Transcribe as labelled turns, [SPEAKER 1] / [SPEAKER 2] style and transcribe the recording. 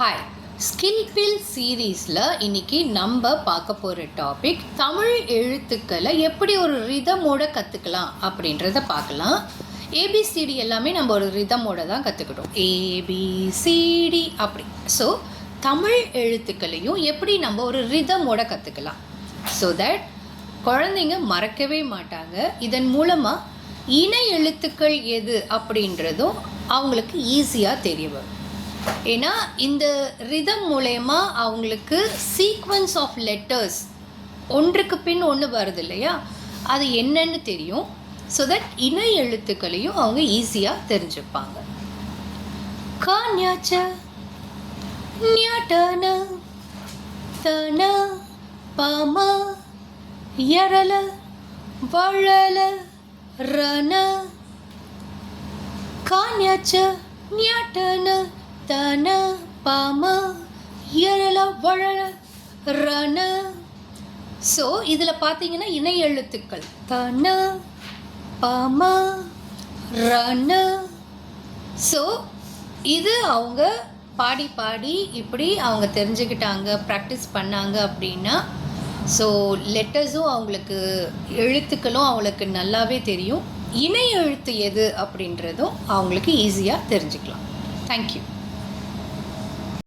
[SPEAKER 1] Hi, ஸ்கில்பில் சீரீஸில் இன்றைக்கி நம்ம பார்க்க போகிற டாபிக் தமிழ் எழுத்துக்களை எப்படி ஒரு ரிதமோட கற்றுக்கலாம் அப்படின்றத பார்க்கலாம். ஏபிசிடி எல்லாமே நம்ம ஒரு ரிதமோட தான் கற்றுக்கிட்டோம். ஏபிசிடி அப்படி. ஸோ தமிழ் எழுத்துக்களையும் எப்படி நம்ம ஒரு ரிதமோட கற்றுக்கலாம், ஸோ தட் குழந்தைங்க மறக்கவே மாட்டாங்க. இதன் மூலமாக இணை எழுத்துக்கள் எது அப்படின்றதும் அவங்களுக்கு ஈஸியாக தெரிய வரும். ஏன்னா இந்த ரிதம் மூலயமா அவங்களுக்கு சீக்வன்ஸ் ஆஃப் லெட்டர்ஸ் ஒன்றுக்கு பின் ஒன்று வருது இல்லையா, அது என்னன்னு தெரியும். ஸோ தட் இணை எழுத்துக்களையும் அவங்க ஈஸியாக தெரிஞ்சுப்பாங்க. கான்யாச்ச ஞாட்டன தன பாம யரல வழல ரன. கான்யாச்ச ஞாட்டன தன பாம யரல வழல ரன. ஸோ இதில் பார்த்தீங்கன்னா இணை எழுத்துக்கள் தன பாம ரன. ஸோ இது அவங்க பாடி பாடி இப்படி அவங்க தெரிஞ்சுக்கிட்டாங்க, ப்ராக்டிஸ் பண்ணாங்க அப்படின்னா, ஸோ லெட்டர்ஸும் அவங்களுக்கு எழுத்துக்களும் அவங்களுக்கு நல்லாவே தெரியும். இணை எழுத்து எது அப்படின்றதும் அவங்களுக்கு ஈஸியாக தெரிஞ்சுக்கலாம். தேங்க்யூ.